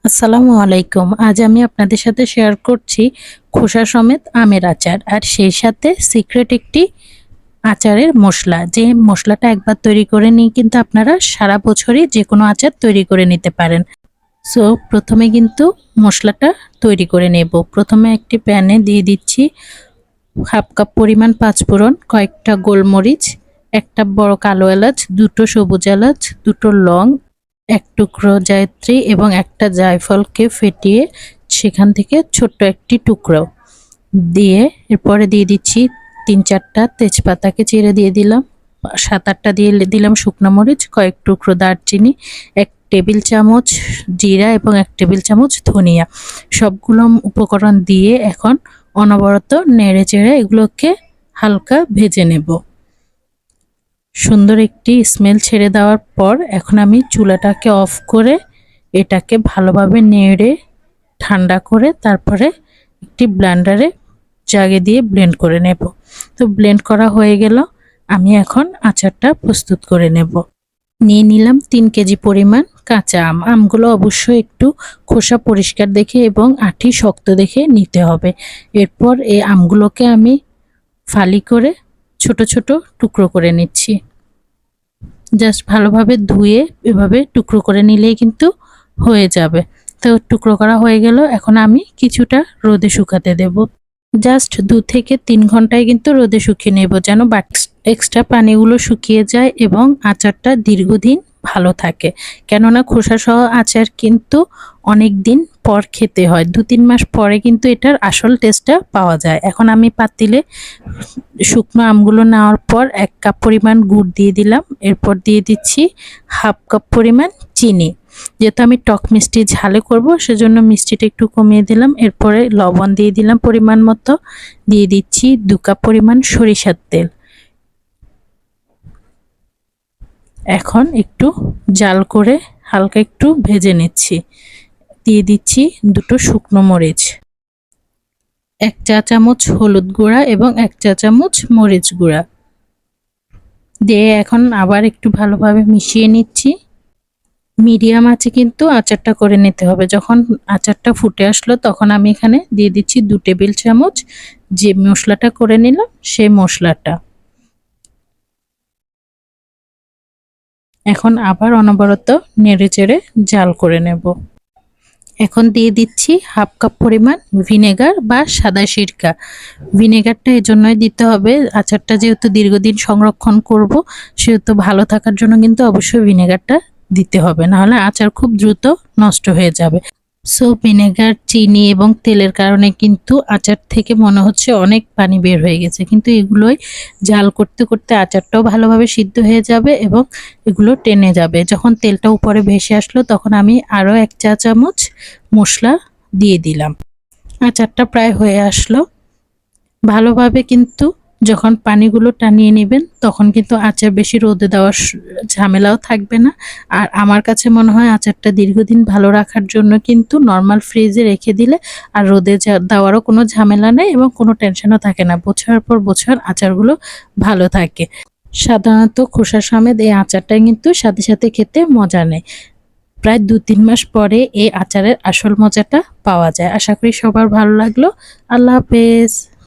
আসসালামু আলাইকুম। আজ আমি আপনাদের সাথে শেয়ার করছি খোসা সমেত আমের আচার, আর সেই সাথে সিক্রেট একটি আচারের মশলা। যে মশলাটা একবার তৈরি করে নিয়ে কিন্তু আপনারা সারা বছরই যে কোনো আচার তৈরি করে নিতে পারেন। সো প্রথমে কিন্তু মশলাটা তৈরি করে নেব। প্রথমে একটি প্যানে দিয়ে দিচ্ছি হাফ কাপ পরিমাণ পাঁচফোড়ন, কয়েকটা গোলমরিচ, একটা বড় কালো এলাচ, দুটো সবুজ এলাচ, দুটো লং, এক টুকরো জায়ত্রী এবং একটা জায়ফলকে ফেটিয়ে সেখান থেকে ছোট্ট একটি টুকরো দিয়ে এরপরে দিয়ে দিচ্ছি তিন চারটা তেজপাতাকে চিড়ে দিয়ে দিলাম, সাত আটটা দিয়ে দিলাম শুকনো মরিচ, কয়েক টুকরো দারচিনি, এক টেবিল চামচ জিরা এবং এক টেবিল চামচ ধনিয়া। সবগুলো উপকরণ দিয়ে এখন অনবরত নেড়ে চেড়ে এগুলোকে হালকা ভেজে নেব। সুন্দর একটি স্মেল ছেড়ে দেওয়ার পর এখন আমি চুলাটাকে অফ করে এটাকে ভালোভাবে নেড়ে ঠান্ডা করে তারপরে একটি ব্লেন্ডারে জাগে দিয়ে ব্লেন্ড করে নেব। তো ব্লেন্ড করা হয়ে গেল, আমি এখন আচারটা প্রস্তুত করে নেব। নিয়ে নিলাম 3 কেজি পরিমাণ কাঁচা আম। আমগুলো অবশ্যই একটু খোসা পরিষ্কার দেখে এবং আঁটি শক্ত দেখে নিতে হবে। এরপর এই আমগুলোকে আমি ফালি করে ছোট ছোট টুকরো করে নিচ্ছি। জাস্ট ভালোভাবে ধুয়ে এভাবে টুকরো করে নিলেই কিন্তু হয়ে যাবে। তো টুকরো করা হয়ে গেল, এখন আমি কিছুটা রোদে শুকাতে দেব। জাস্ট 2 থেকে 3 ঘন্টায় কিন্তু রোদে শুকিয়ে নেব, যেন এক্সট্রা পানিগুলো শুকিয়ে যায় এবং আচারটা দীর্ঘদিন ভালো থাকে। কেননা খোসা সহ আচার কিন্তু অনেক দিন পর খেতে হয়, 2-3 মাস পরে কিন্তু এটার আসল টেস্টটা পাওয়া যায়। এখন আমি পাতিলে শুকনো আমগুলো নেওয়ার পর 1 কাপ পরিমাণ গুড় দিয়ে দিলাম, এরপর দিয়ে দিচ্ছি হাফ কাপ পরিমাণ চিনি। যেহেতু আমি টক মিষ্টি ঝালে করব সেজন্য মিষ্টিটা একটু কমিয়ে দিলাম। এরপরে লবণ দিয়ে দিলাম পরিমাণ মতো, দিয়ে দিচ্ছি 2 কাপ পরিমাণ সরিষার তেল। এখন একটু জাল করে হালকা একটু ভেজে নিচ্ছি। দিয়ে দিচ্ছি দুটো শুকনো মরিচ, 1 চা চামচ হলুদ গুঁড়া এবং 1 চা চামচ মরিচ গুঁড়া দিয়ে এখন আবার একটু ভালোভাবে মিশিয়ে নিচ্ছি। মিডিয়াম আঁচে কিন্তু আচারটা করে নিতে হবে। যখন আচারটা ফুটে আসলো তখন আমি এখানে দিয়ে দিচ্ছি 2 টেবিল চামচ যে মশলাটা করে নিলাম সেই মশলাটা। এখন আবার অনবরত নেড়েচেড়ে জাল করে নেব। এখন দিয়ে দিচ্ছি হাফ কাপ পরিমাণ ভিনেগার বা সাদা সিরকা। ভিনেগারটা এজন্যই দিতে হবে, আচারটা যেহেতু দীর্ঘদিন সংরক্ষণ করব সেহেতু ভালো থাকার জন্য কিন্তু অবশ্যই ভিনেগারটা দিতে হবে, নাহলে আচার খুব দ্রুত নষ্ট হয়ে যাবে। সো ভিনেগার, চিনি এবং তেলের কারণে কিন্তু আচার থেকে মনে হচ্ছে অনেক পানি বের হয়ে গেছে, কিন্তু এগুলোই জাল করতে করতে আচারটাও ভালোভাবে সিদ্ধ হয়ে যাবে এবং এগুলো টেনে যাবে। যখন তেলটা উপরে ভেসে আসলো তখন আমি আরও 1 চা চামচ মশলা দিয়ে দিলাম। আচারটা প্রায় হয়ে আসলো। ভালোভাবে কিন্তু যখন পানিগুলো টানিয়ে নেবেন তখন কিন্তু আচার বেশি রোদে দেওয়ার ঝামেলাও থাকবে না। আর আমার কাছে মনে হয় আচারটা দীর্ঘদিন ভালো রাখার জন্য কিন্তু নর্মাল ফ্রিজে রেখে দিলে আর রোদে দেওয়ারও কোনো ঝামেলা নেই এবং কোনো টেনশনও থাকে না। বছরের পর বছর আচারগুলো ভালো থাকে। সাধারণত খোসা সমেত এই আচারটা কিন্তু সাথে সাথে খেতে মজা নেই। প্রায় 2-3 মাস পরে এই আচারের আসল মজাটা পাওয়া যায়। আশা করি সবার ভালো লাগলো। আল্লাহ হাফেজ।